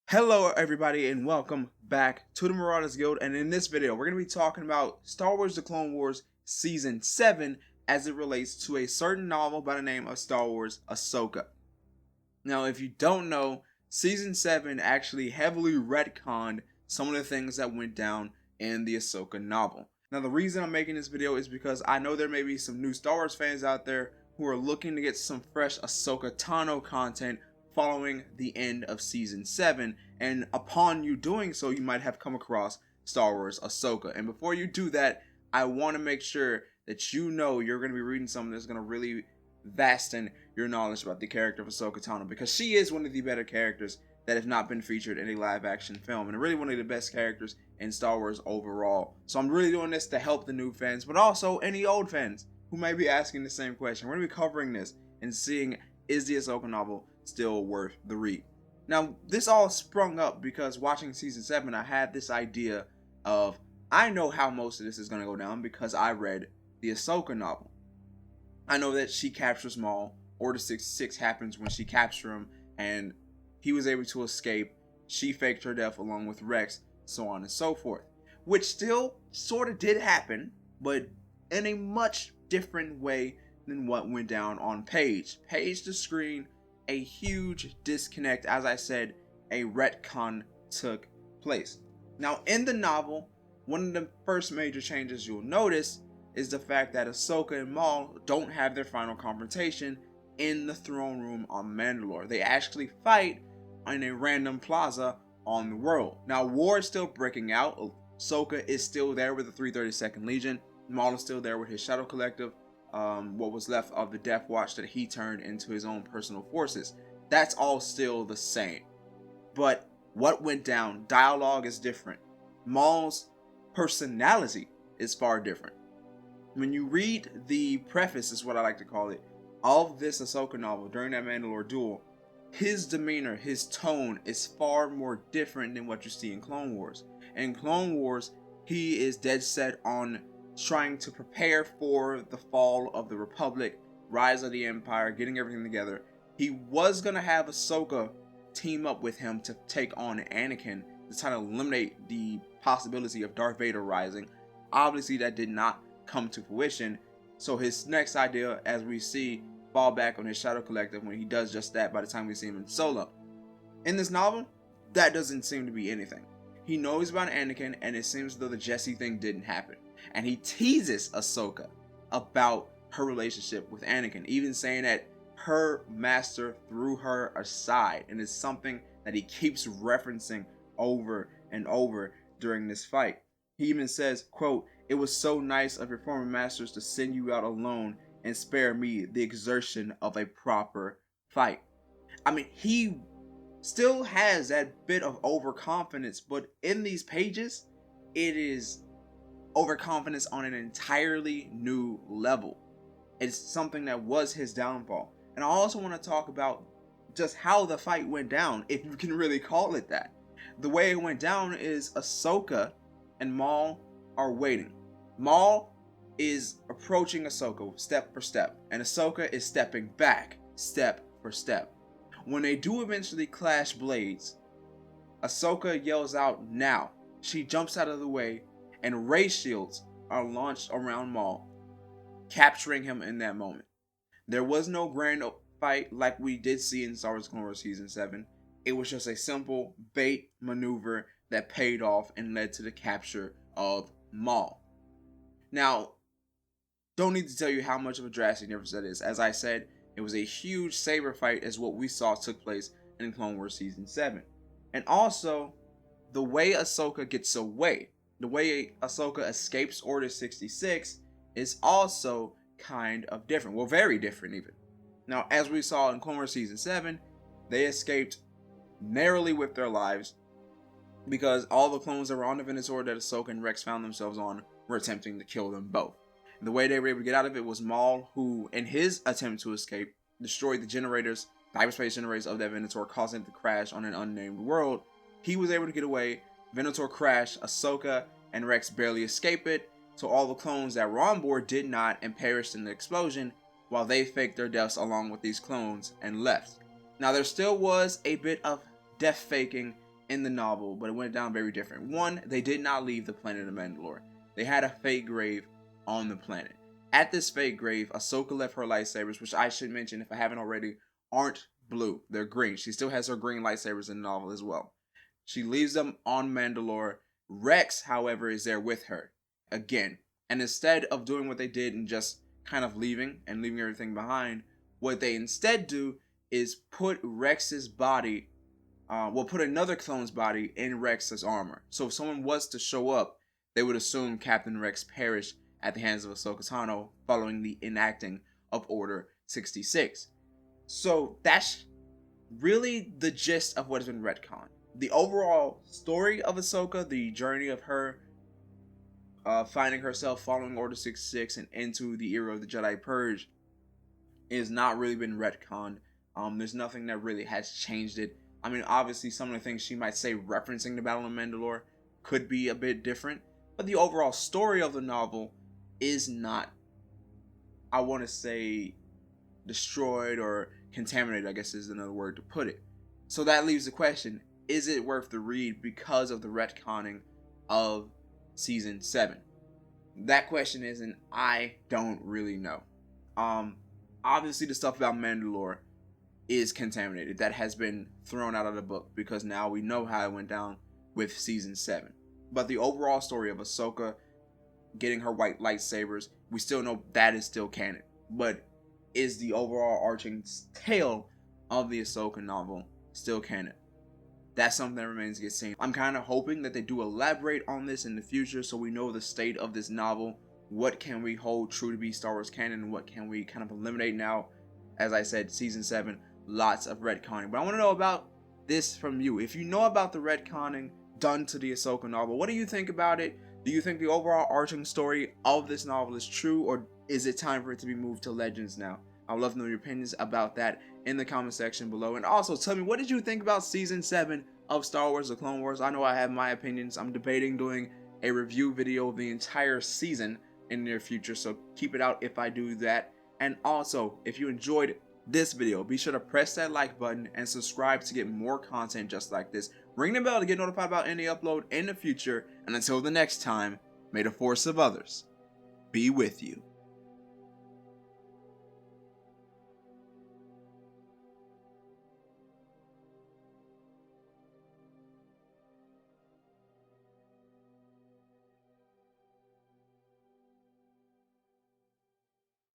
Hello everybody and welcome back to the Marauders Guild, and in this video we're going to be talking about Star Wars The Clone Wars Season 7 as it relates to a certain novel by the name of Star Wars Ahsoka. Now if you don't know, Season 7 actually heavily retconned some of the things that went down in the Ahsoka novel. Now the reason I'm making this video is because I know there may be some new Star Wars fans out there who are looking to get some fresh Ahsoka Tano content following the end of Season 7, and upon you doing so, you might have come across Star Wars Ahsoka. And before you do that, I want to make sure that you know you're going to be reading something that's going to really vasten your knowledge about the character of Ahsoka Tano, because she is one of the better characters that have not been featured in a live action film, and really one of the best characters in Star Wars overall. So I'm really doing this to help the new fans, but also any old fans who may be asking the same question. We're going to be covering this and seeing, is the Ahsoka novel still worth the read? Now, this all sprung up because watching Season 7, I had this idea of, I know how most of this is going to go down because I read the Ahsoka novel. I know that she captures Maul, Order 66 happens when she captures him, and he was able to escape. She faked her death along with Rex, so on and so forth. Which still sort of did happen, but in a much different way than what went down on page. Page to screen, a huge disconnect. As I said, a retcon took place. Now in the novel, one of the first major changes you'll notice is the fact that Ahsoka and Maul don't have their final confrontation in the throne room on Mandalore. They actually fight in a random plaza on the world. Now war is still breaking out. Ahsoka is still there with the 332nd Legion. Maul is still there with his Shadow Collective, what was left of the Death Watch that he turned into his own personal forces. That's all still the same. But what went down, dialogue is different. Maul's personality is far different. When you read the preface, is what I like to call it, of this Ahsoka novel during that Mandalore duel, his demeanor, his tone is far more different than what you see in Clone Wars. In Clone Wars, he is dead set on trying to prepare for the fall of the Republic, rise of the Empire, getting everything together. He was going to have Ahsoka team up with him to take on Anakin to try to eliminate the possibility of Darth Vader rising. Obviously that did not come to fruition, so his next idea, as we see, fall back on his Shadow Collective when he does just that by the time we see him in Solo. In this novel, that doesn't seem to be anything. He knows about Anakin, and it seems as though the Jesse thing didn't happen. And he teases Ahsoka about her relationship with Anakin, even saying that her master threw her aside, and it's something that he keeps referencing over and over during this fight. He even says, quote, "It was so nice of your former masters to send you out alone and spare me the exertion of a proper fight." I mean, he still has that bit of overconfidence, but in these pages, it is overconfidence on an entirely new level. It's something that was his downfall. And I also want to talk about just how the fight went down, if you can really call it that. The way it went down is Ahsoka and Maul are waiting. Maul is approaching Ahsoka step for step, and Ahsoka is stepping back step for step. When they do eventually clash blades, Ahsoka yells out, "Now!" She jumps out of the way, and ray shields are launched around Maul, capturing him in that moment. There was no grand fight like we did see in Star Wars Clone Wars Season 7. It was just a simple bait maneuver that paid off and led to the capture of Maul. Now, don't need to tell you how much of a drastic difference that is. As I said, it was a huge saber fight as what we saw took place in Clone Wars Season 7. And also, the way Ahsoka gets away, the way Ahsoka escapes Order 66 is also kind of different. Well, very different even. Now, as we saw in Clone Wars Season 7, they escaped narrowly with their lives because all the clones that were on the Venator that Ahsoka and Rex found themselves on were attempting to kill them both. And the way they were able to get out of it was Maul, who, in his attempt to escape, destroyed the generators, the hyperspace generators of that Venator, causing it to crash on an unnamed world. He was able to get away. Venator crashed. Ahsoka and Rex barely escape it. So all the clones that were on board did not and perished in the explosion, while they faked their deaths along with these clones and left. Now there still was a bit of death faking in the novel, but it went down very different. One, they did not leave the planet of Mandalore. They had a fake grave on the planet. At this fake grave, Ahsoka left her lightsabers, which I should mention if I haven't already, aren't blue. They're green. She still has her green lightsabers in the novel as well. She leaves them on Mandalore. Rex, however, is there with her again. And instead of doing what they did and just kind of leaving everything behind, what they instead do is put Rex's body, put another clone's body in Rex's armor. So if someone was to show up, they would assume Captain Rex perished at the hands of Ahsoka Tano following the enacting of Order 66. So that's really the gist of what has been retconned. The overall story of Ahsoka, the journey of her finding herself following Order 66 and into the era of the Jedi Purge, is not really been retconned. There's nothing that really has changed it. I mean, obviously some of the things she might say referencing the Battle of Mandalore could be a bit different, but the overall story of the novel is not, I want to say, destroyed or contaminated, I guess is another word to put it. So that leaves the question, is it worth the read because of the retconning of Season 7? That question is, and I don't really know. Obviously the stuff about Mandalore is contaminated. That has been thrown out of the book because now we know how it went down with Season 7. But the overall story of Ahsoka getting her white lightsabers, we still know that is still canon. But is the overall arching tale of the Ahsoka novel still canon? That's something that remains to get seen. I'm kind of hoping that they do elaborate on this in the future so we know the state of this novel. What can we hold true to be Star Wars canon and what can we kind of eliminate now? As I said, Season 7, lots of retconning. But I want to know about this from you. If you know about the retconning done to the Ahsoka novel, what do you think about it? Do you think the overall arching story of this novel is true, or is it time for it to be moved to Legends now? I would love to know your opinions about that in the comment section below. And also tell me, what did you think about Season 7 of Star Wars The Clone Wars? I know I have my opinions. I'm debating doing a review video of the entire season in the near future, so keep it out if I do that. And also, if you enjoyed this video, be sure to press that like button and subscribe to get more content just like this. Ring the bell to get notified about any upload in the future. And until the next time, may the force of others be with you.